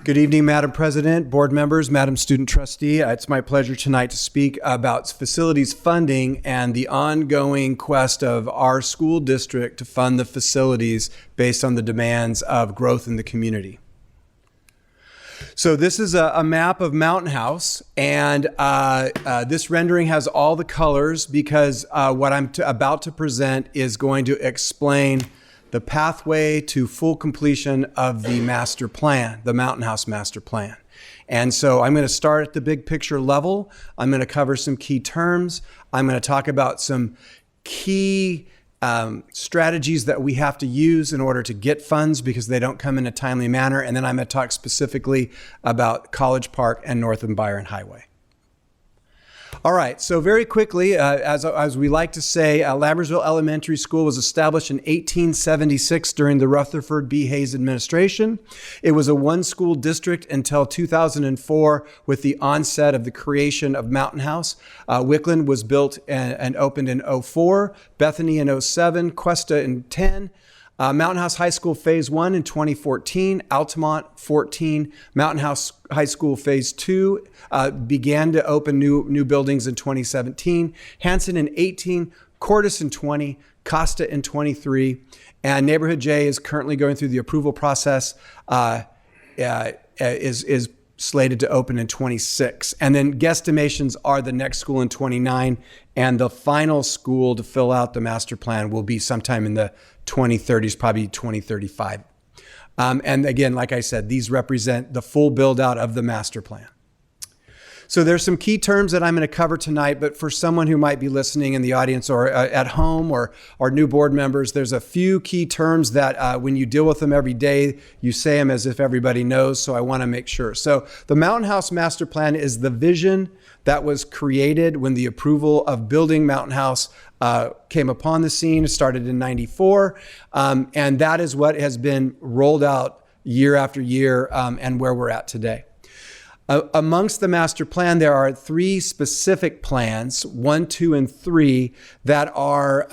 Good evening, Madam President, board members, Madam Student Trustee. It's my pleasure tonight to speak about facilities funding and the ongoing quest of our school district to fund the facilities based on the demands of growth in the community. So this is a map of Mountain House, and this rendering has all the colors because what I'm about to present is going to explain the pathway to full completion of the master plan, the Mountain House master plan. And so I'm going to start at the big picture level. I'm going to cover some key terms. I'm going to talk about some key strategies that we have to use in order to get funds because they don't come in a timely manner. And then I'm going to talk specifically about College Park and North and Byron Highway. All right, so very quickly, as we like to say, Lambersville Elementary School was established in 1876 during the Rutherford B. Hayes administration. It was a one-school district until 2004 with the onset of the creation of Mountain House. Wickland was built and opened in 2004, Bethany in 2007, Cuesta in 2010. Mountain House High School Phase 1 in 2014, Altamont 14, Mountain House High School Phase 2 began to open new buildings in 2017, Hanson in 18, Cordis in 20, Costa in 23, and Neighborhood J is currently going through the approval process, is slated to open in 26. And then guesstimations are the next school in 29, and the final school to fill out the master plan will be sometime in the 2030s, probably 2035. And again, like I said, these represent the full build out of the master plan. So there's some key terms that I'm going to cover tonight, but for someone who might be listening in the audience or at home or new board members, there's a few key terms that when you deal with them every day, you say them as if everybody knows, so I want to make sure. So the Mountain House Master Plan is the vision that was created when the approval of building Mountain House came upon the scene. It started in '94, and that is what has been rolled out year after year and where we're at today. Amongst the master plan, there are three specific plans, 1, 2, and 3, that are,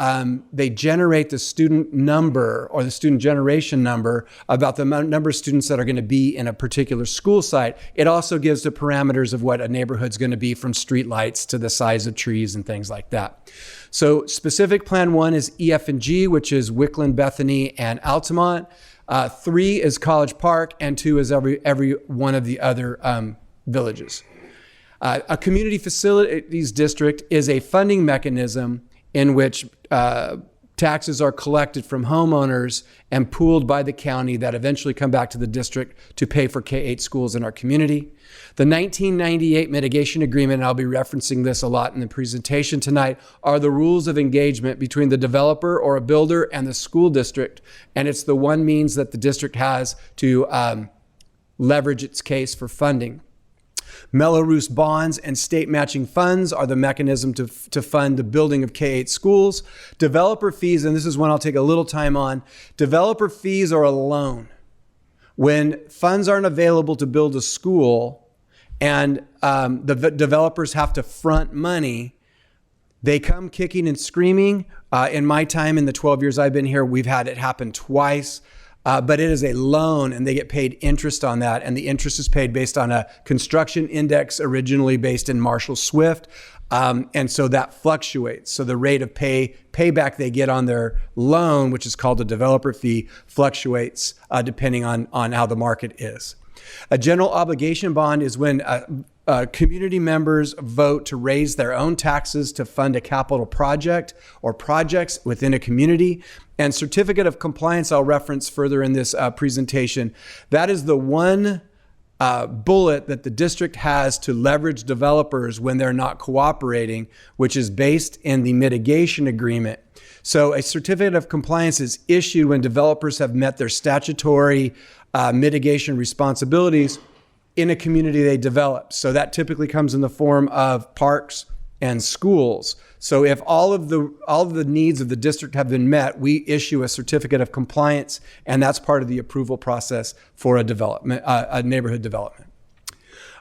they generate the student number or the student generation number about the number of students that are going to be in a particular school site. It also gives the parameters of what a neighborhood's going to be, from street lights to the size of trees and things like that. So specific plan 1 is EF and G, which is Wickland, Bethany, and Altamont. 3 is College Park, and 2 is every one of the other villages. A community facilities district is a funding mechanism in which taxes are collected from homeowners and pooled by the county that eventually come back to the district to pay for K-8 schools in our community. The 1998 mitigation agreement, and I'll be referencing this a lot in the presentation tonight, are the rules of engagement between the developer or a builder and the school district, and it's the one means that the district has to leverage its case for funding. Melrose bonds and state matching funds are the mechanism to fund the building of K-8 schools. Developer fees, and this is one I'll take a little time on, developer fees are a loan. When funds aren't available to build a school and the developers have to front money, they come kicking and screaming. In my time, in the 12 years I've been here, we've had it happen twice. But it is a loan and they get paid interest on that. And the interest is paid based on a construction index originally based in Marshall Swift. And so that fluctuates. So the rate of payback they get on their loan, which is called a developer fee, fluctuates depending on how the market is. A general obligation bond is when community members vote to raise their own taxes to fund a capital project or projects within a community. And certificate of compliance I'll reference further in this presentation. That is the one bullet that the district has to leverage developers when they're not cooperating, which is based in the mitigation agreement. So a certificate of compliance is issued when developers have met their statutory mitigation responsibilities in a community they develop. So that typically comes in the form of parks and schools. So if all of the needs of the district have been met, we issue a certificate of compliance, and that's part of the approval process for a neighborhood development.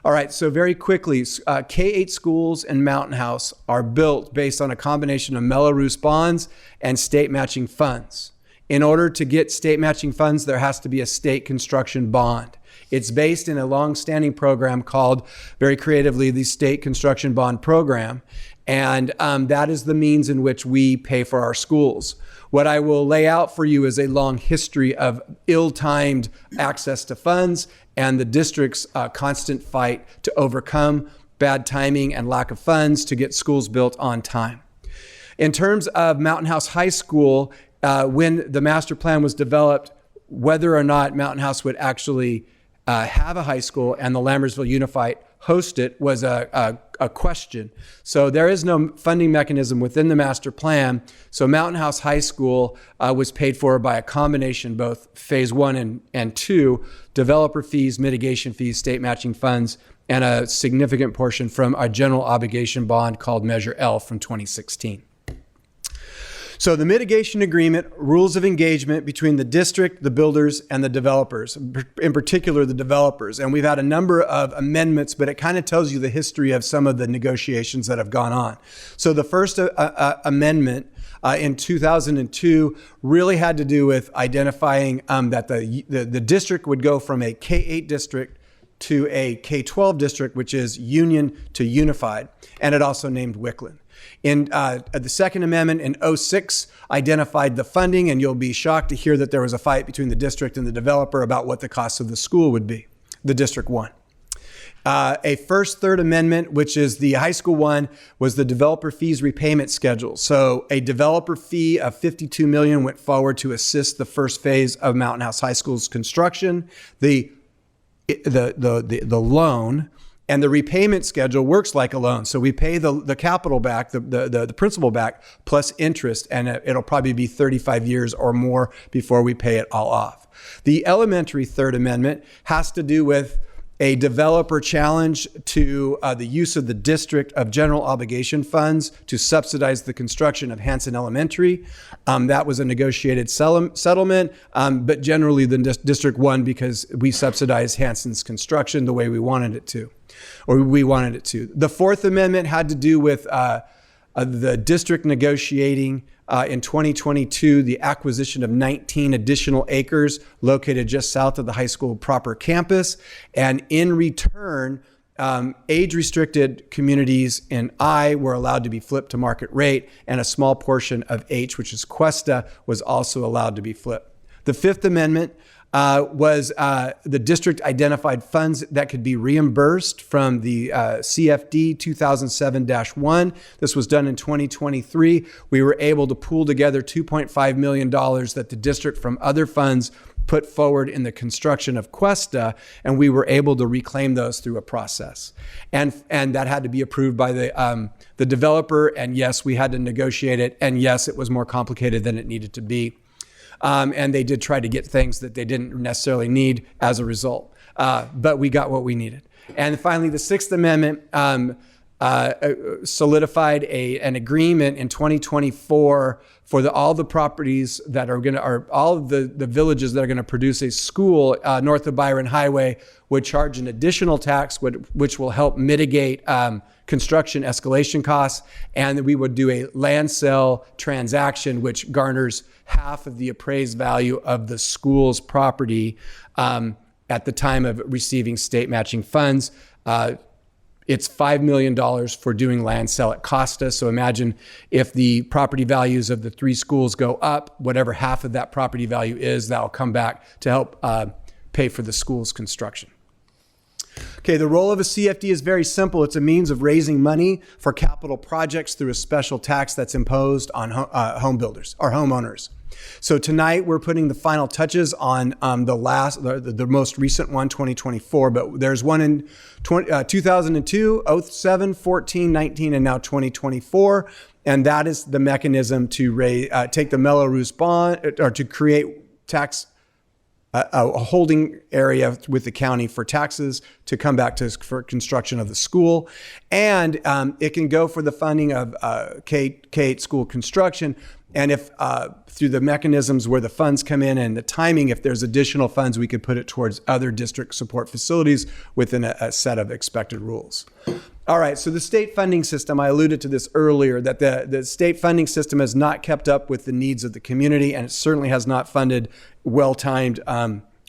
All right, so very quickly, K-8 schools and Mountain House are built based on a combination of Melrose bonds and state matching funds. In order to get state matching funds, there has to be a state construction bond. It's based in a long-standing program called, very creatively, the State Construction Bond Program. And that is the means in which we pay for our schools. What I will lay out for you is a long history of ill-timed access to funds and the district's constant fight to overcome bad timing and lack of funds to get schools built on time. In terms of Mountain House High School, when the master plan was developed, whether or not Mountain House would actually have a high school and the Lambertsville Unified host it was a question. So there is no funding mechanism within the master plan. So Mountain House High School was paid for by a combination, both phase 1 and 2, developer fees, mitigation fees, state matching funds, and a significant portion from a general obligation bond called Measure L from 2016. So the mitigation agreement, rules of engagement between the district, the builders, and the developers, in particular the developers. And we've had a number of amendments, but it kind of tells you the history of some of the negotiations that have gone on. So the first amendment in 2002 really had to do with identifying that the district would go from a K-8 district to a K-12 district, which is Union to Unified, and it also named Wickland. In the Second Amendment in 2006 identified the funding, and you'll be shocked to hear that there was a fight between the district and the developer about what the cost of the school would be. The district won. A first Third Amendment, which is the high school one, was the developer fees repayment schedule. So a developer fee of $52 million went forward to assist the first phase of Mountain House High School's construction. The loan and the repayment schedule works like a loan. So we pay the capital back, the principal back, plus interest, and it'll probably be 35 years or more before we pay it all off. The elementary Third Amendment has to do with a developer challenge to the use of the district of general obligation funds to subsidize the construction of Hanson Elementary. That was a negotiated settlement, but generally the district won because we subsidized Hanson's construction the way we wanted it to. The Fourth Amendment had to do with the district negotiating in 2022 the acquisition of 19 additional acres located just south of the high school proper campus. And in return, age-restricted communities in I were allowed to be flipped to market rate, and a small portion of H, which is Cuesta, was also allowed to be flipped. The Fifth Amendment was the district identified funds that could be reimbursed from the CFD 2007-1. This was done in 2023. We were able to pool together $2.5 million that the district from other funds put forward in the construction of Cuesta, and we were able to reclaim those through a process. And that had to be approved by the developer, and yes, we had to negotiate it, and yes, it was more complicated than it needed to be. And they did try to get things that they didn't necessarily need as a result. But we got what we needed. And finally, the Sixth Amendment solidified an agreement in 2024 for all the properties that are all of the villages that are going to produce a school north of Byron Highway would charge an additional tax, which will help mitigate construction escalation costs, and we would do a land sale transaction which garners half of the appraised value of the school's property at the time of receiving state matching funds. It's $5 million for doing land sale at Costa. So imagine if the property values of the three schools go up, whatever half of that property value is, that'll come back to help pay for the school's construction. Okay, the role of a CFD is very simple. It's a means of raising money for capital projects through a special tax that's imposed on home builders or homeowners. So tonight we're putting the final touches on the most recent one, 2024, but there's one in 2002, 07, 14, 19, and now 2024. And that is the mechanism to take the Melrose bond or to create tax a holding area with the county for taxes to come back for construction of the school. And it can go for the funding of K-8 school construction. And if through the mechanisms where the funds come in and the timing, if there's additional funds, we could put it towards other district support facilities within a set of expected rules. All right, so the state funding system, I alluded to this earlier, that the state funding system has not kept up with the needs of the community, and it certainly has not funded well-timed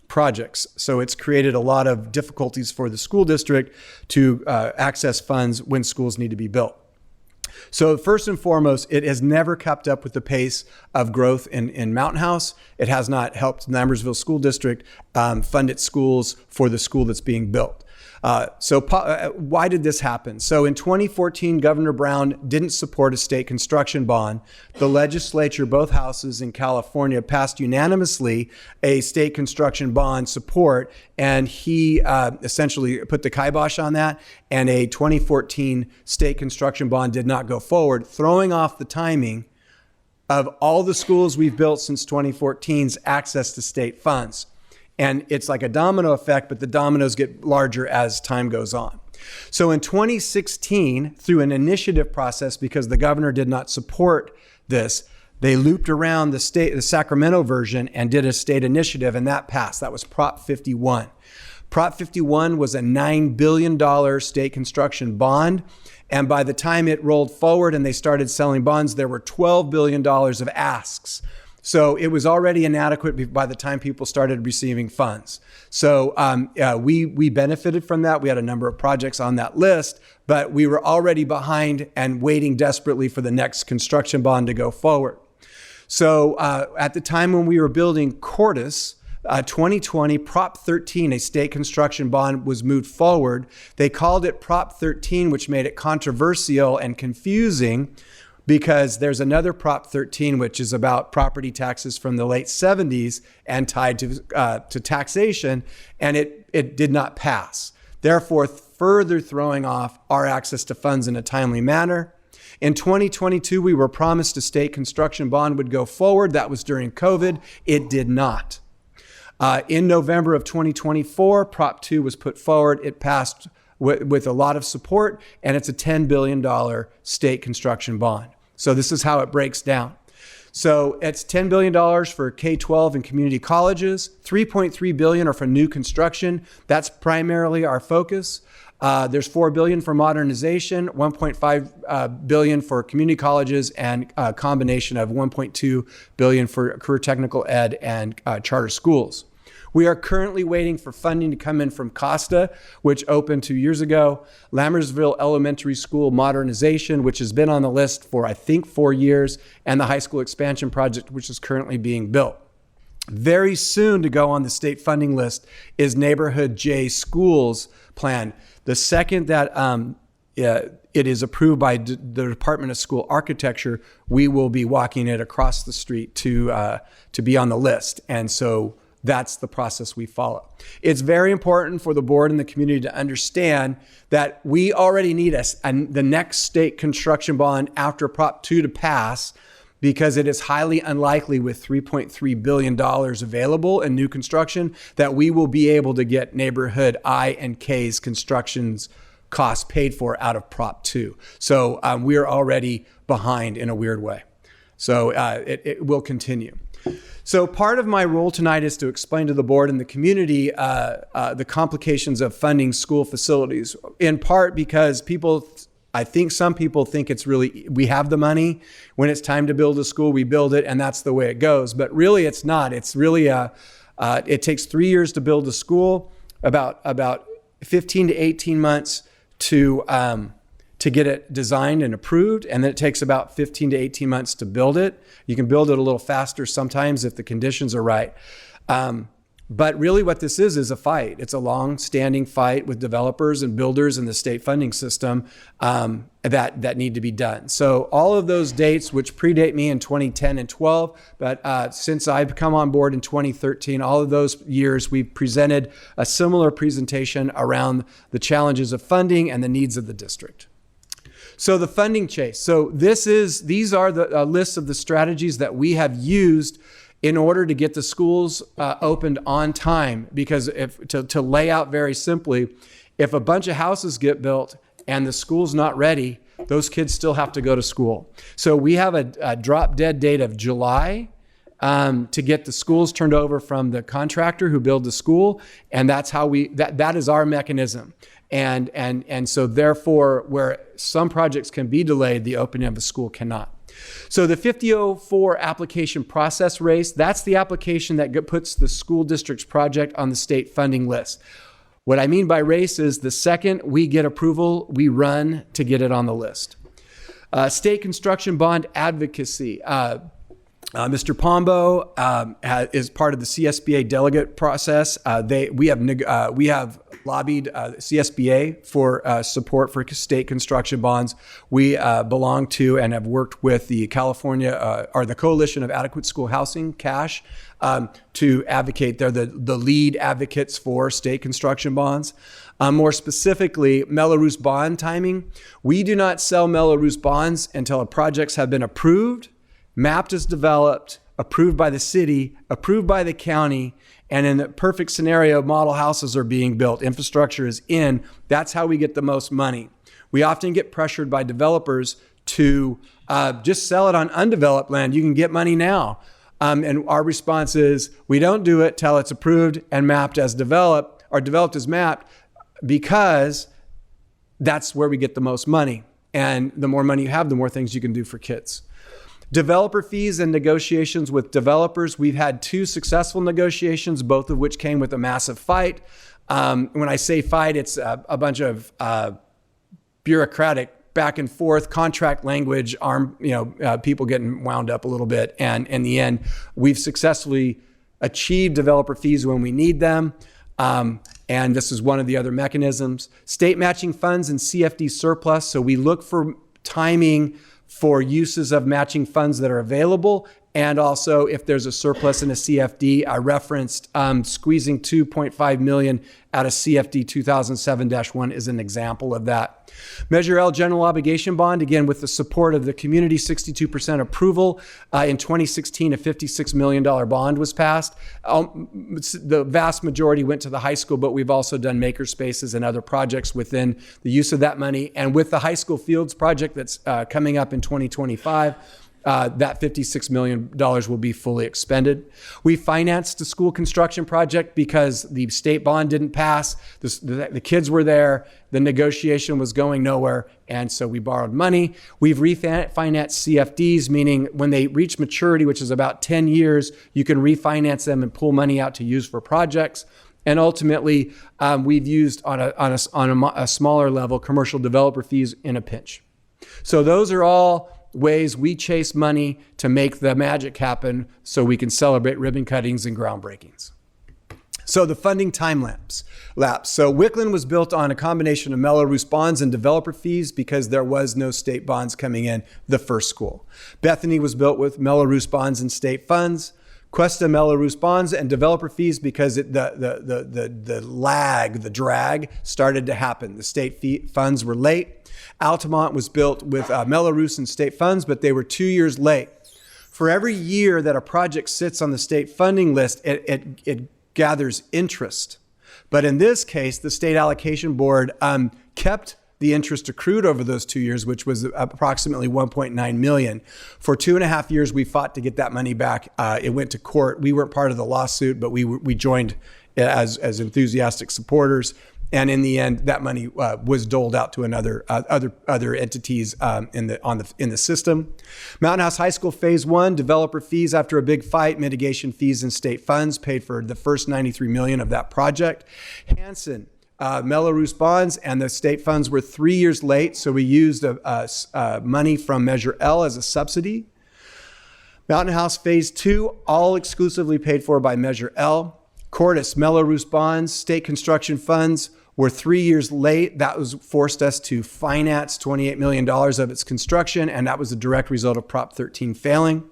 projects. So it's created a lot of difficulties for the school district to access funds when schools need to be built. So first and foremost, it has never kept up with the pace of growth in Mountain House. It has not helped Lambertville School District fund its schools for the school that's being built. Why did this happen? So in 2014, Governor Brown didn't support a state construction bond. The legislature, both houses in California, passed unanimously a state construction bond support, and he essentially put the kibosh on that, and a 2014 state construction bond did not go forward, throwing off the timing of all the schools we've built since 2014's access to state funds. And it's like a domino effect, but the dominoes get larger as time goes on. So in 2016, through an initiative process, because the governor did not support this, they looped around the Sacramento version and did a state initiative, and that passed. That was Prop 51. Prop 51 was a $9 billion state construction bond. And by the time it rolled forward and they started selling bonds, there were $12 billion of asks. So it was already inadequate by the time people started receiving funds. So we benefited from that. We had a number of projects on that list, but we were already behind and waiting desperately for the next construction bond to go forward. So at the time when we were building Cordis, 2020, Prop 13, a state construction bond, was moved forward. They called it Prop 13, which made it controversial and confusing, because there's another Prop 13, which is about property taxes from the late 70s and tied to taxation, and it did not pass. Therefore, further throwing off our access to funds in a timely manner. In 2022, we were promised a state construction bond would go forward. That was during COVID. It did not. In November of 2024, Prop 2 was put forward. It passed with a lot of support, and it's a $10 billion state construction bond. So this is how it breaks down. So it's $10 billion for K-12 and community colleges, $3.3 billion are for new construction. That's primarily our focus. There's $4 billion for modernization, $1.5 billion for community colleges, and a combination of $1.2 billion for career technical ed and charter schools. We are currently waiting for funding to come in from Costa, which opened 2 years ago, Lambertville Elementary School modernization, which has been on the list for, I think, 4 years, and the high school expansion project, which is currently being built. Very soon to go on the state funding list is Neighborhood J Schools plan. The second that it is approved by the Department of School Architecture, we will be walking it across the street to be on the list. And so that's the process we follow. It's very important for the board and the community to understand that we already need the next state construction bond after Prop 2 to pass, because it is highly unlikely with $3.3 billion available in new construction that we will be able to get neighborhood I and K's construction's costs paid for out of Prop 2. So we are already behind in a weird way. So it will continue. So part of my role tonight is to explain to the board and the community the complications of funding school facilities, in part because I think some people think it's really, we have the money. When it's time to build a school, we build it, and that's the way it goes. But really, it's not. It's really it takes 3 years to build a school, about 15 to 18 months to get it designed and approved, and then it takes about 15 to 18 months to build it. You can build it a little faster sometimes if the conditions are right. But really what this is a fight. It's a long-standing fight with developers and builders in the state funding system that need to be done. So all of those dates, which predate me in 2010 and 12, but since I've come on board in 2013, all of those years, we've presented a similar presentation around the challenges of funding and the needs of the district. So the funding chase. So these are the lists of the strategies that we have used in order to get the schools opened on time. Because to lay out very simply, if a bunch of houses get built and the school's not ready, those kids still have to go to school. So we have a drop dead date of July to get the schools turned over from the contractor who built the school, and that's how that is our mechanism. And so therefore, where some projects can be delayed, the opening of a school cannot. So the 5004 application process race, that's the application that puts the school district's project on the state funding list. What I mean by race is the second we get approval, we run to get it on the list. State construction bond advocacy. Mr. Pombo is part of the CSBA delegate process. We have lobbied CSBA for support for state construction bonds. We belong to and have worked with the California or the Coalition of Adequate School Housing, CASH, to advocate. They're the lead advocates for state construction bonds. More specifically, Mello-Roos bond timing. We do not sell Mello-Roos bonds until our projects have been approved, mapped as developed, approved by the city, approved by the county, and in the perfect scenario, model houses are being built, infrastructure is in. That's how we get the most money. We often get pressured by developers to just sell it on undeveloped land. You can get money now. And our response is, we don't do it till it's approved and mapped as developed, or developed as mapped, because that's where we get the most money. And the more money you have, the more things you can do for kids. Developer fees and negotiations with developers. We've had 2 successful negotiations, both of which came with a massive fight. When I say fight, it's a bunch of bureaucratic back and forth, contract language, people getting wound up a little bit. And in the end, we've successfully achieved developer fees when we need them. And this is one of the other mechanisms. State matching funds and CFD surplus. So we look for timing for uses of matching funds that are available. And also if there's a surplus in a CFD, I referenced squeezing $2.5 million out of CFD 2007-1 is an example of that. Measure L general obligation bond, again, with the support of the community, 62% approval. In 2016, a $56 million bond was passed. The vast majority went to the high school, but we've also done maker spaces and other projects within the use of that money. And with the high school fields project that's coming up in 2025, that $56 million will be fully expended. We financed the school construction project because the state bond didn't pass. The kids were there. The negotiation was going nowhere. And so we borrowed money. We've refinanced CFDs, meaning when they reach maturity, which is about 10 years, you can refinance them and pull money out to use for projects. And ultimately, we've used on a smaller level commercial developer fees in a pinch. So those are all ways we chase money to make the magic happen so we can celebrate ribbon cuttings and groundbreakings. So the funding time lapse. So Wickland was built on a combination of Mello-Roos bonds and developer fees because there was no state bonds coming in the first school. Bethany was built with Mello-Roos bonds and state funds. Cuesta, Mello-Roos bonds and developer fees because the drag started to happen. The state funds were late. Altamont was built with Mello-Roos and state funds, but they were 2 years late. For every year that a project sits on the state funding list, it gathers interest. But in this case, the state allocation board kept the interest accrued over those 2 years, which was approximately $1.9 million. For 2.5 years, we fought to get that money back. It went to court. We weren't part of the lawsuit, but we joined as enthusiastic supporters. And in the end, that money was doled out to other entities in the system. Mountain House High School Phase 1, developer fees after a big fight, mitigation fees and state funds paid for the first $93 million of that project. Hanson, Mello-Roos bonds and the state funds were 3 years late, so we used money from Measure L as a subsidy. Mountain House Phase 2, all exclusively paid for by Measure L. Cordis, Mello-Roos bonds, state construction funds were 3 years late. That was forced us to finance $28 million of its construction, and that was a direct result of Prop 13 failing.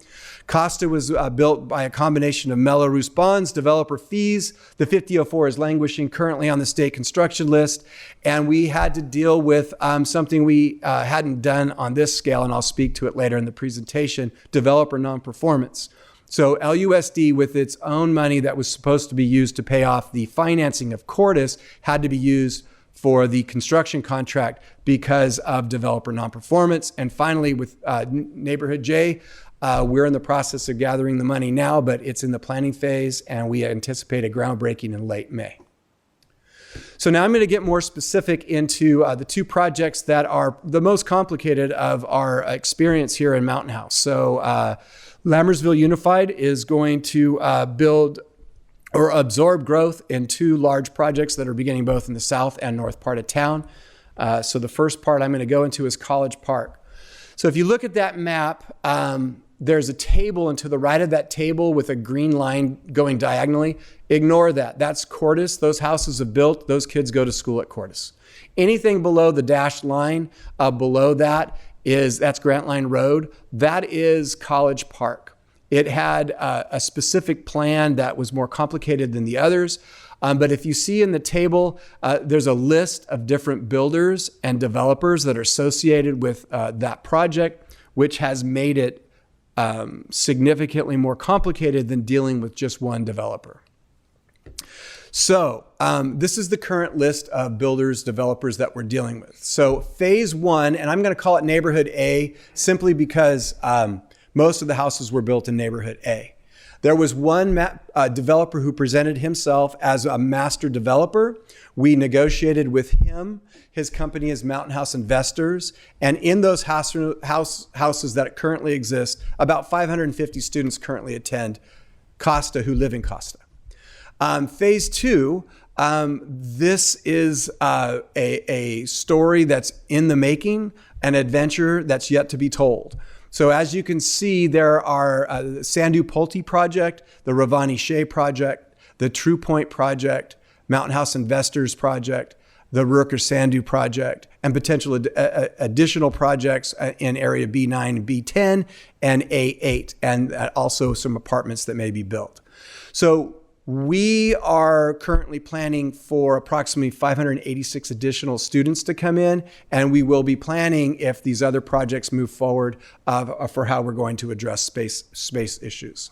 Costa was built by a combination of Mello-Roos bonds, developer fees. The 5004 is languishing currently on the state construction list, and we had to deal with something we hadn't done on this scale, and I'll speak to it later in the presentation, developer non-performance. So LUSD, with its own money that was supposed to be used to pay off the financing of Cordis, had to be used for the construction contract because of developer non-performance. And finally, with Neighborhood J, we're in the process of gathering the money now, but it's in the planning phase, and we anticipate a groundbreaking in late May. So now I'm going to get more specific into the two projects that are the most complicated of our experience here in Mountain House. So Lammersville Unified is going to build or absorb growth in two large projects that are beginning both in the south and north part of town. So the first part I'm going to go into is College Park. So if you look at that map, there's a table, and to the right of that table with a green line going diagonally, ignore that. That's Cordis. Those houses are built. Those kids go to school at Cordis. Anything below the dashed line below that's Grant Line Road. That is College Park. It had a specific plan that was more complicated than the others. But if you see in the table, there's a list of different builders and developers that are associated with that project, which has made it significantly more complicated than dealing with just one developer. So this is the current list of builders, developers that we're dealing with. So phase one, and I'm going to call it neighborhood A simply because most of the houses were built in neighborhood A. There was one developer who presented himself as a master developer. We negotiated with him. His company is Mountain House Investors. And in those houses that currently exist, about 550 students currently attend Costa who live in Costa. Phase two, this is a story that's in the making, an adventure that's yet to be told. So as you can see, there are the Sandu Pulte project, the Ravani Shea project, the True Point project, Mountain House Investors project, the Rurker Sandu project, and potential additional projects in area B9 and B10 and A8, and also some apartments that may be built. So we are currently planning for approximately 586 additional students to come in, and we will be planning, if these other projects move forward, for how we're going to address space issues.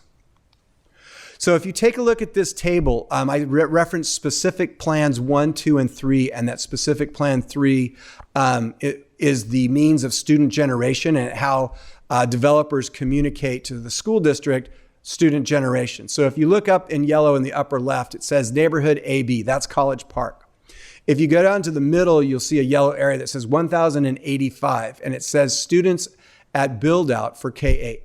So if you take a look at this table, I referenced specific plans 1, 2, and 3, and that specific plan 3 is the means of student generation and how developers communicate to the school district student generation. So if you look up in yellow in the upper left, it says neighborhood AB, that's College Park. If you go down to the middle, you'll see a yellow area that says 1,085, and it says students at build out for K-8.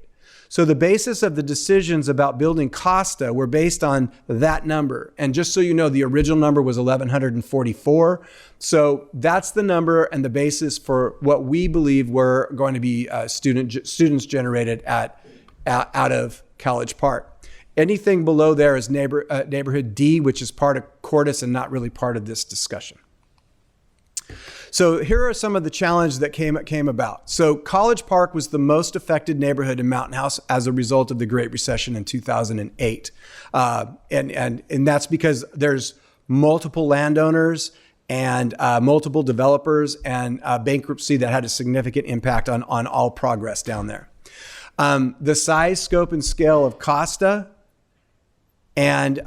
So the basis of the decisions about building Costa were based on that number. And just so you know, the original number was 1,144. So that's the number and the basis for what we believe were going to be students generated out of College Park. Anything below there is neighborhood D, which is part of Cordis and not really part of this discussion. So here are some of the challenges that came about. So College Park was the most affected neighborhood in Mountain House as a result of the Great Recession in 2008. And that's because there's multiple landowners and multiple developers and bankruptcy that had a significant impact on all progress down there. The size, scope, and scale of Costa, and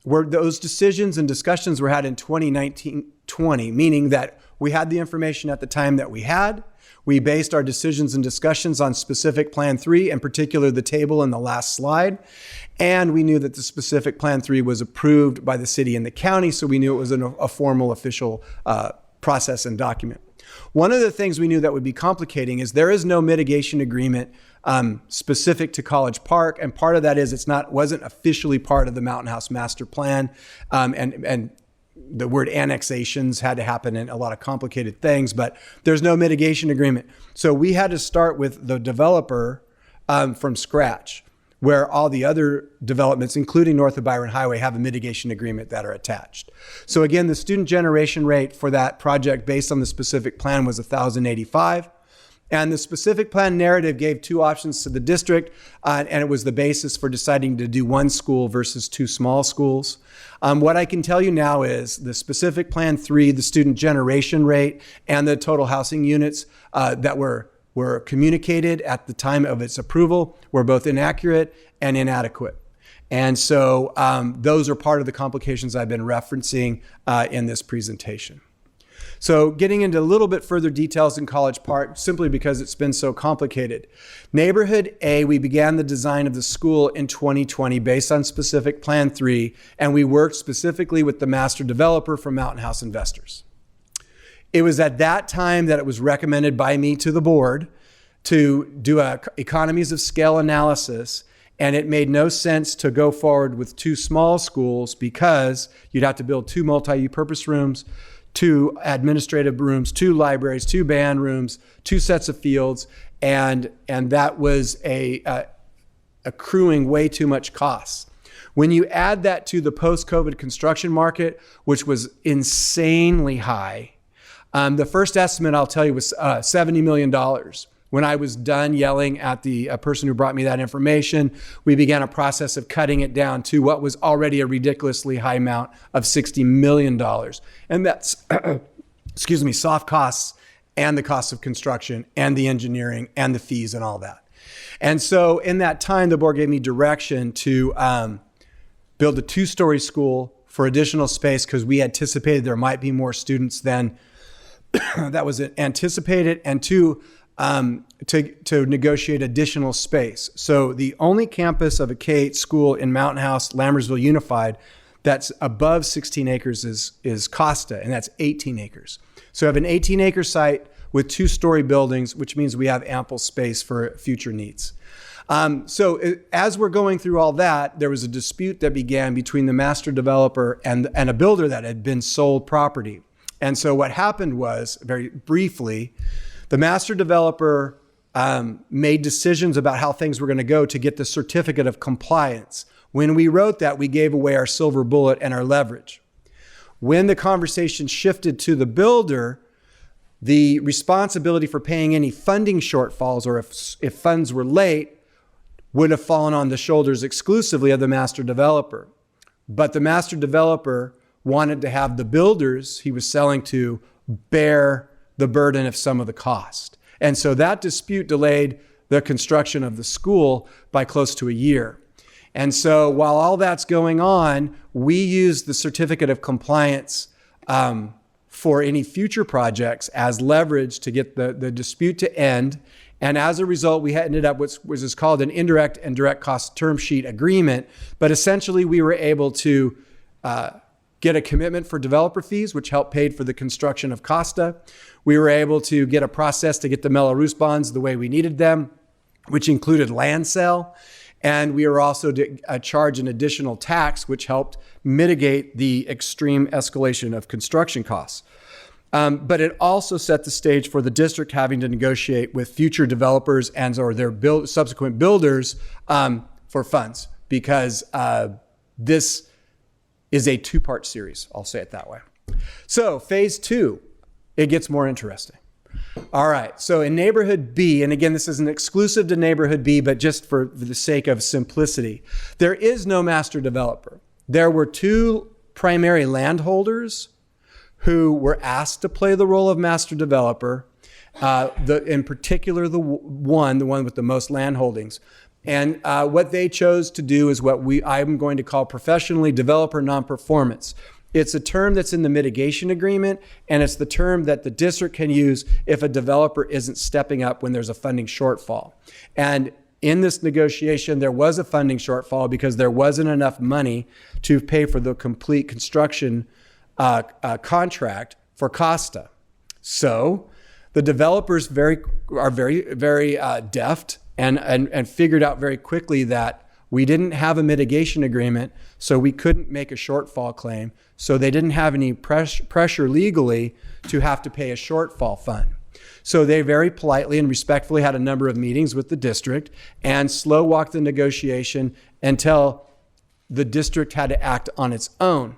where those decisions and discussions were had in 2019-20, meaning that we had the information at the time that we had. We based our decisions and discussions on specific Plan 3, in particular the table in the last slide, and we knew that the specific Plan 3 was approved by the city and the county, so we knew it was a formal official process and document. One of the things we knew that would be complicating is there is no mitigation agreement specific to College Park, and part of that is wasn't officially part of the Mountain House Master Plan, and the word annexations had to happen in a lot of complicated things, but there's no mitigation agreement. So we had to start with the developer from scratch, where all the other developments, including north of Byron Highway, have a mitigation agreement that are attached. So again, the student generation rate for that project based on the specific plan was 1,085. And the specific plan narrative gave two options to the district, and it was the basis for deciding to do one school versus two small schools. What I can tell you now is the specific plan 3, the student generation rate, and the total housing units that were communicated at the time of its approval were both inaccurate and inadequate. And so those are part of the complications I've been referencing in this presentation. So getting into a little bit further details in College Park, simply because it's been so complicated. Neighborhood A, we began the design of the school in 2020 based on specific Plan 3, and we worked specifically with the master developer from Mountain House Investors. It was at that time that it was recommended by me to the board to do a economies of scale analysis, and it made no sense to go forward with 2 small schools because you'd have to build 2 multi-purpose rooms, 2 administrative rooms, 2 libraries, 2 band rooms, 2 sets of fields, and that was accruing way too much costs. When you add that to the post-COVID construction market, which was insanely high, the first estimate I'll tell you was $70 million. When I was done yelling at the person who brought me that information, we began a process of cutting it down to what was already a ridiculously high amount of $60 million. And that's, excuse me, soft costs and the cost of construction and the engineering and the fees and all that. And so in that time, the board gave me direction to build a 2-story school for additional space because we anticipated there might be more students than that was anticipated, and 2, to negotiate additional space. So the only campus of a K-8 school in Mountain House, Lambertville Unified, that's above 16 acres is Costa, and that's 18 acres. So I have an 18-acre site with 2-story buildings, which means we have ample space for future needs. As we're going through all that, there was a dispute that began between the master developer and a builder that had been sold property. And so what happened was, very briefly, the master developer made decisions about how things were going to go to get the certificate of compliance. When we wrote that, we gave away our silver bullet and our leverage. When the conversation shifted to the builder, the responsibility for paying any funding shortfalls or if funds were late would have fallen on the shoulders exclusively of the master developer. But the master developer wanted to have the builders he was selling to bear the burden of some of the cost. And so that dispute delayed the construction of the school by close to a year. And so while all that's going on, we use the certificate of compliance for any future projects as leverage to get the dispute to end. And as a result, we ended up with what is called an indirect and direct cost term sheet agreement. But essentially, we were able to get a commitment for developer fees, which helped pay for the construction of Costa. We were able to get a process to get the Mello-Roos bonds the way we needed them, which included land sale. And we were also to charge an additional tax, which helped mitigate the extreme escalation of construction costs. But it also set the stage for the district having to negotiate with future developers or their subsequent builders for funds, because this is a 2-part series. I'll say it that way. So phase 2, it gets more interesting. All right, so in neighborhood B, and again, this isn't exclusive to neighborhood B, but just for the sake of simplicity, there is no master developer. There were 2 primary landholders who were asked to play the role of master developer, in particular the one with the most land holdings. And what they chose to do is what I'm going to call professionally developer non-performance. It's a term that's in the mitigation agreement, and it's the term that the district can use if a developer isn't stepping up when there's a funding shortfall. And in this negotiation, there was a funding shortfall because there wasn't enough money to pay for the complete construction contract for Costa. So the developers are very deft and figured out very quickly that we didn't have a mitigation agreement, so we couldn't make a shortfall claim. So they didn't have any pressure legally to have to pay a shortfall fund. So they very politely and respectfully had a number of meetings with the district and slow walked the negotiation until the district had to act on its own.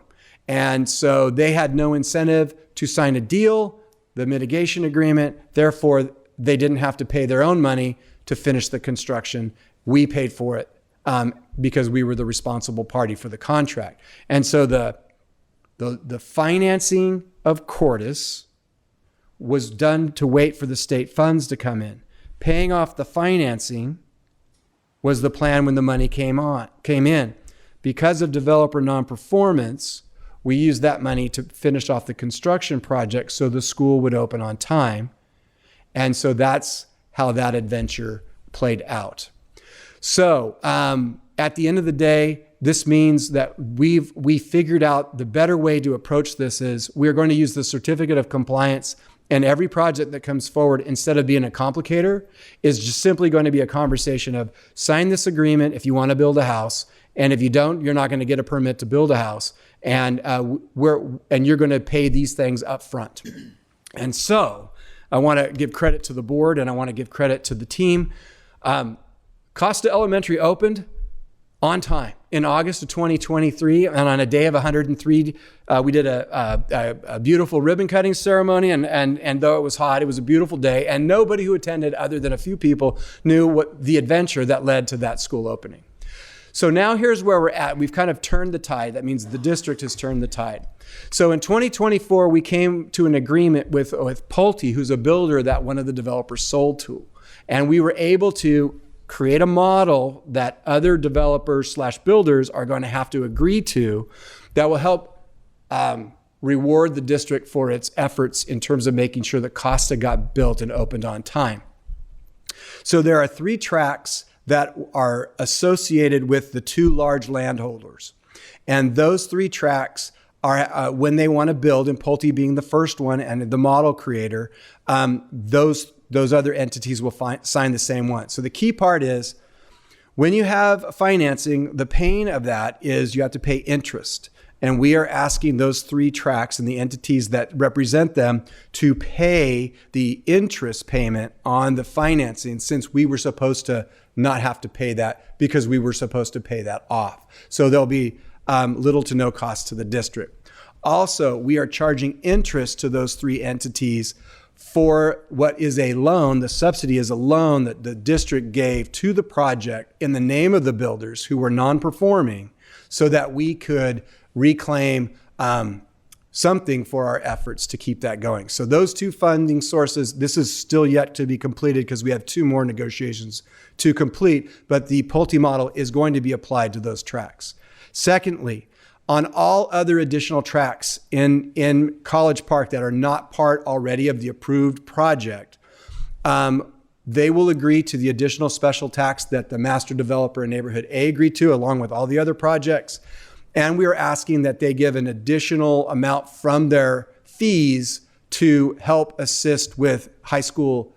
And so they had no incentive to sign a deal, the mitigation agreement. Therefore, they didn't have to pay their own money to finish the construction. We paid for it because we were the responsible party for the contract. And so the financing of Cordis was done to wait for the state funds to come in. Paying off the financing was the plan when the money came in. Because of developer non-performance, we used that money to finish off the construction project so the school would open on time. And so that's how that adventure played out. So at the end of the day, this means that we figured out the better way to approach this is we're going to use the certificate of compliance, and every project that comes forward, instead of being a complicator, is just simply going to be a conversation of sign this agreement if you want to build a house. And if you don't, you're not going to get a permit to build a house. And you're going to pay these things up front. And so I want to give credit to the board, and I want to give credit to the team. Costa Elementary opened on time in August of 2023, and on a day of 103, we did a beautiful ribbon cutting ceremony, and though it was hot, it was a beautiful day, and nobody who attended, other than a few people, knew what the adventure that led to that school opening. So now here's where we're at. We've kind of turned the tide. That means the district has turned the tide. So in 2024, we came to an agreement with Pulte, who's a builder that one of the developers sold to. And we were able to create a model that other developers / builders are going to have to agree to that will help reward the district for its efforts in terms of making sure that Costa got built and opened on time. So there are 3 tracks that are associated with the 2 large landholders. And those 3 tracks are when they want to build, and Pulte being the first one and the model creator, those other entities will sign the same one. So the key part is when you have financing, the pain of that is you have to pay interest. And we are asking those 3 tracks and the entities that represent them to pay the interest payment on the financing, since we were supposed to not have to pay that because we were supposed to pay that off. So there'll be little to no cost to the district. Also, we are charging interest to those 3 entities for what is a loan. The subsidy is a loan that the district gave to the project in the name of the builders who were non-performing, so that we could reclaim something for our efforts to keep that going. So those 2 funding sources, this is still yet to be completed because we have 2 more negotiations to complete, but the Pulte model is going to be applied to those tracks. Secondly, on all other additional tracks in College Park that are not part already of the approved project, they will agree to the additional special tax that the master developer in Neighborhood A agreed to, along with all the other projects. And we are asking that they give an additional amount from their fees to help assist with high school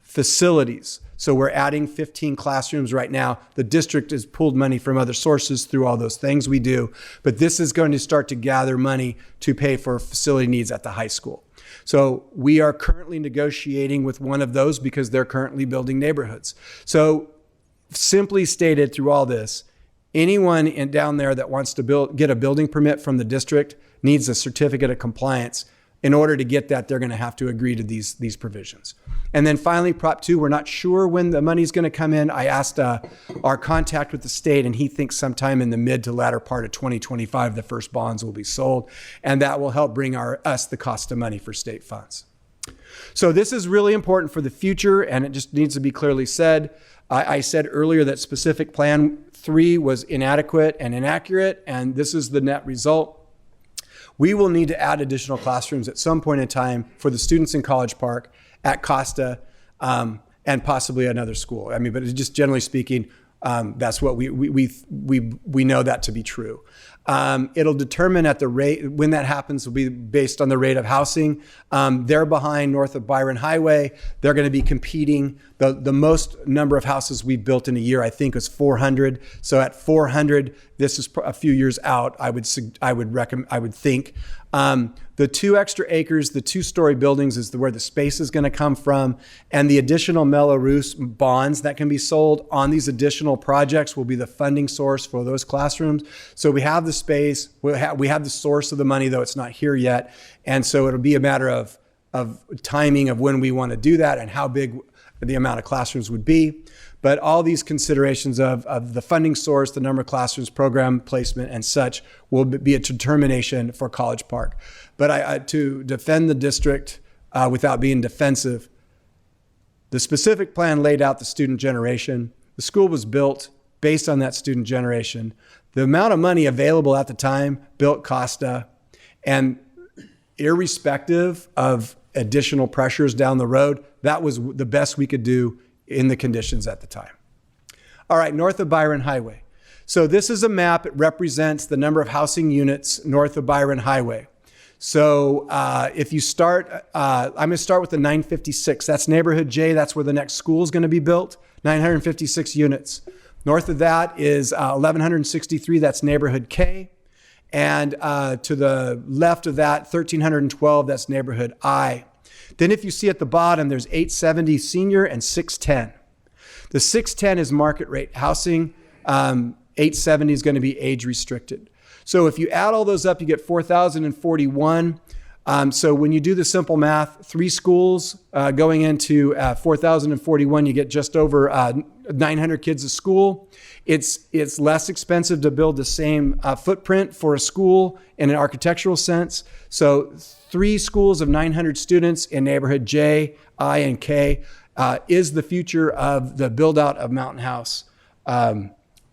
facilities. So we're adding 15 classrooms right now. The district has pulled money from other sources through all those things we do, but this is going to start to gather money to pay for facility needs at the high school. So we are currently negotiating with one of those because they're currently building neighborhoods. So simply stated through all this, anyone down there that wants to get a building permit from the district needs a certificate of compliance. In order to get that, they're going to have to agree to these provisions. And then finally, Prop 2, we're not sure when the money's going to come in. I asked our contact with the state, and he thinks sometime in the mid to latter part of 2025, the first bonds will be sold, and that will help bring us the cost of money for state funds. So this is really important for the future, and it just needs to be clearly said. I said earlier that specific Plan 3 was inadequate and inaccurate, and this is the net result. We will need to add additional classrooms at some point in time for the students in College Park, at Costa, and possibly another school. I mean, but just generally speaking, that's what we know that to be true. It'll determine at the rate, when that happens will be based on the rate of housing. They're behind north of Byron Highway. They're going to be competing. The most number of houses we built in a year, I think, was 400. So at 400, this is a few years out. I would think. The 2 extra acres, the 2-story buildings is where the space is going to come from, and the additional Mello-Roos bonds that can be sold on these additional projects will be the funding source for those classrooms. So we have the space, we have the source of the money, though it's not here yet, and so it'll be a matter of timing of when we want to do that and how big the amount of classrooms would be. But all these considerations of the funding source, the number of classrooms, program placement, and such will be a determination for College Park. But to defend the district without being defensive, the specific plan laid out the student generation. The school was built based on that student generation. The amount of money available at the time built Costa. And irrespective of additional pressures down the road, that was the best we could do in the conditions at the time. All right, north of Byron Highway. So this is a map. It represents the number of housing units north of Byron Highway. So if you start, I'm going to start with the 956. That's neighborhood J. That's where the next school is going to be built. 956 units. North of that is 1163. That's neighborhood K. And to the left of that, 1312. That's neighborhood I. Then if you see at the bottom, there's 870 senior and 610. The 610 is market rate housing. 870 is going to be age restricted. So if you add all those up, you get 4,041. So when you do the simple math, 3 schools going into 4,041, you get just over 900 kids a school. It's less expensive to build the same footprint for a school in an architectural sense. So 3 schools of 900 students in neighborhood J, I, and K is the future of the build out of Mountain House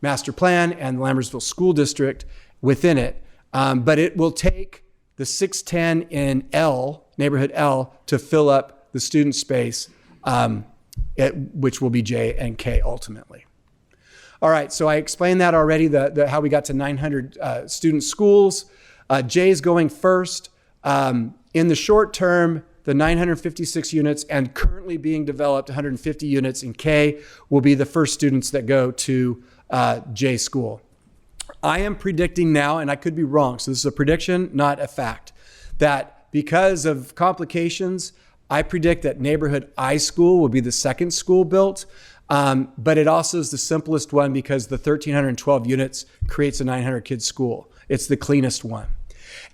master plan and the Lambertsville School District within it. But it will take the 610 in L, neighborhood L, to fill up the student space, which will be J and K ultimately. All right, so I explained that already, how we got to 900 student schools. J is going first. In the short term, the 956 units and currently being developed 150 units in K will be the first students that go to J school. I am predicting now, and I could be wrong, so this is a prediction, not a fact, that because of complications, I predict that neighborhood I school will be the second school built, but it also is the simplest one because the 1,312 units creates a 900 kid school. It's the cleanest one.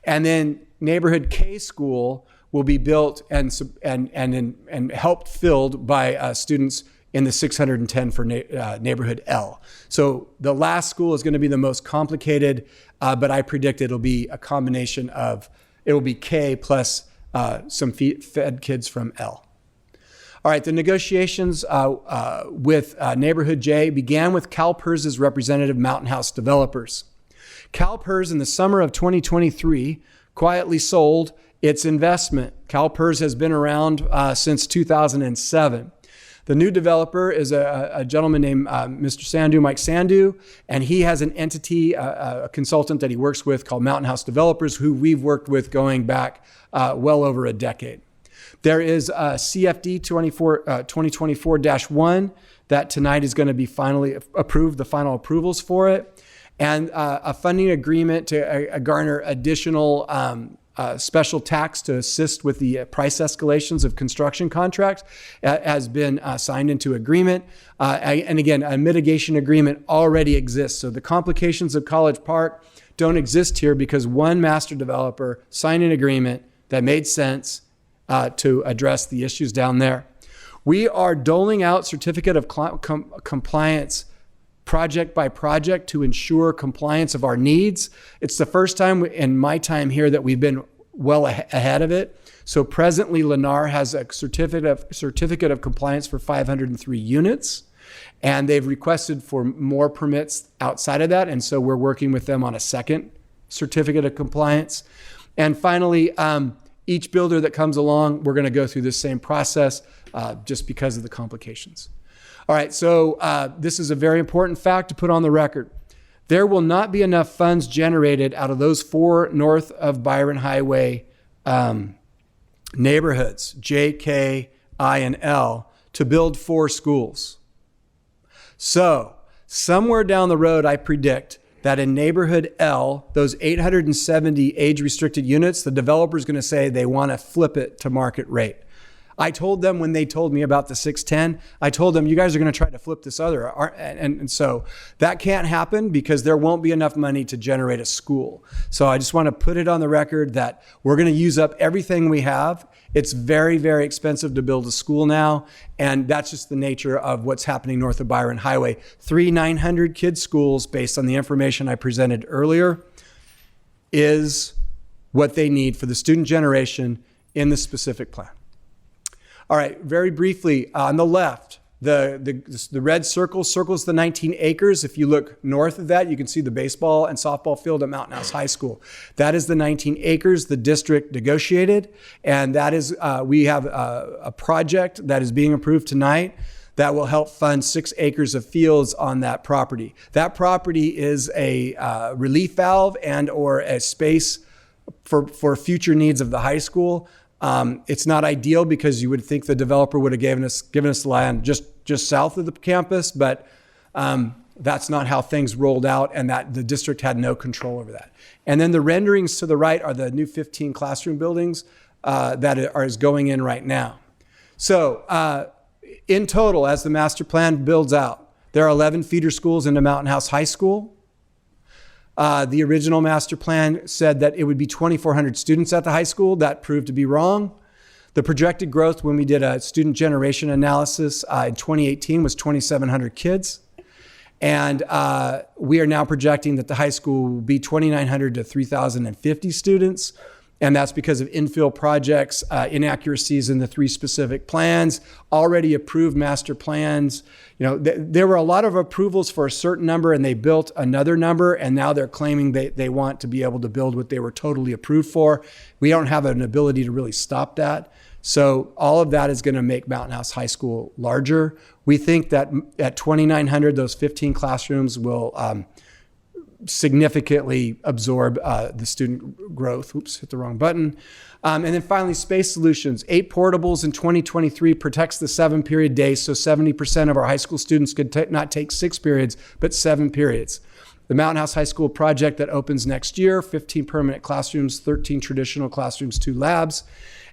And then neighborhood K school will be built and helped filled by students in the 610 for neighborhood L. So the last school is going to be the most complicated, but I predict it'll be a combination of, it will be K plus some fed kids from L. All right, the negotiations with neighborhood J began with CalPERS's representative Mountain House developers. CalPERS in the summer of 2023 quietly sold its investment. CalPERS has been around since 2007. The new developer is a gentleman named Mr. Sandu, Mike Sandu, and he has an entity, a consultant that he works with called Mountain House Developers, who we've worked with going back well over a decade. There is a CFD 2024-1 that tonight is going to be finally approved, the final approvals for it, and a funding agreement to garner additional special tax to assist with the price escalations of construction contracts has been signed into agreement. And again, a mitigation agreement already exists. So the complications of College Park don't exist here because one master developer signed an agreement that made sense to address the issues down there. We are doling out certificate of compliance project by project to ensure compliance of our needs. It's the first time in my time here that we've been well ahead of it. So presently, Lennar has a certificate of compliance for 503 units, and they've requested for more permits outside of that. And so we're working with them on a second certificate of compliance. And finally, each builder that comes along, we're going to go through this same process just because of the complications. All right, so this is a very important fact to put on the record. There will not be enough funds generated out of those 4 north of Byron Highway neighborhoods, J, K, I, and L, to build 4 schools. So somewhere down the road, I predict that in neighborhood L, those 870 age-restricted units, the developer's going to say they want to flip it to market rate. I told them when they told me about the 610, I told them, you guys are going to try to flip this other. And so that can't happen because there won't be enough money to generate a school. So I just want to put it on the record that we're going to use up everything we have. It's very, very expensive to build a school now. And that's just the nature of what's happening north of Byron Highway. 3 900 kid schools, based on the information I presented earlier, is what they need for the student generation in the specific plan. All right, very briefly, on the left, The red circles the 19 acres. If you look north of that, you can see the baseball and softball field at Mountain House High School. That is the 19 acres the district negotiated. And that is, we have a project that is being approved tonight that will help fund 6 acres of fields on that property. That property is a relief valve and or a space for future needs of the high school. It's not ideal because you would think the developer would have given us land just south of the campus, but that's not how things rolled out, and that the district had no control over that. And then the renderings to the right are the new 15 classroom buildings that is going in right now. So in total, as the master plan builds out, there are 11 feeder schools into Mountain House High School. The original master plan said that it would be 2,400 students at the high school. That proved to be wrong. The projected growth when we did a student generation analysis in 2018 was 2,700 kids. And we are now projecting that the high school will be 2,900 to 3,050 students. And that's because of infill projects, inaccuracies in the 3 specific plans, already approved master plans. There were a lot of approvals for a certain number and they built another number, and now they're claiming they want to be able to build what they were totally approved for. We don't have an ability to really stop that. So all of that is going to make Mountain House High School larger. We think that at 2,900, those 15 classrooms will significantly absorb the student growth. Oops, hit the wrong button. And then finally, space solutions. 8 portables in 2023 protects the 7-period day, so 70% of our high school students could not take 6 periods, but 7 periods. The Mountain House High School project that opens next year, 15 permanent classrooms, 13 traditional classrooms, 2 labs.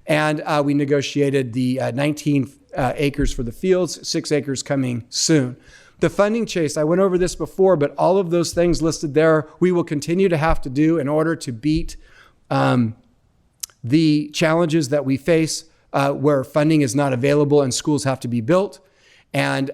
And we negotiated the 19 acres for the fields, 6 acres coming soon. The funding chase, I went over this before, but all of those things listed there, we will continue to have to do in order to beat the challenges that we face where funding is not available and schools have to be built. And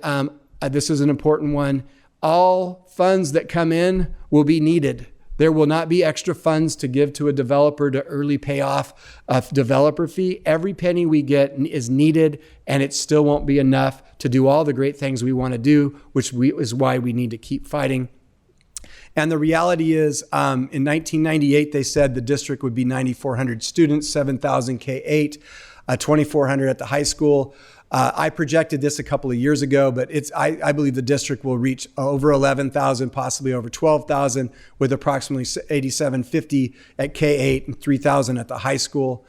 this is an important one. All funds that come in will be needed. There will not be extra funds to give to a developer to early pay off a developer fee. Every penny we get is needed, and it still won't be enough to do all the great things we want to do, which is why we need to keep fighting. And the reality is, in 1998, they said the district would be 9,400 students, 7,000 K-8, 2,400 at the high school. I projected this a couple of years ago, but I believe the district will reach over 11,000, possibly over 12,000, with approximately 8,750 at K-8 and 3,000 at the high school.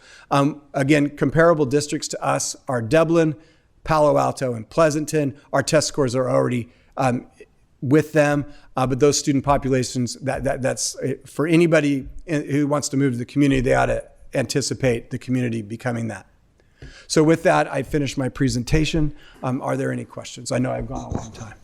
Again, comparable districts to us are Dublin, Palo Alto, and Pleasanton. Our test scores are already with them, but those student populations, that's for anybody who wants to move to the community, they ought to anticipate the community becoming that. So with that, I finished my presentation. Are there any questions? I know I've gone a long time.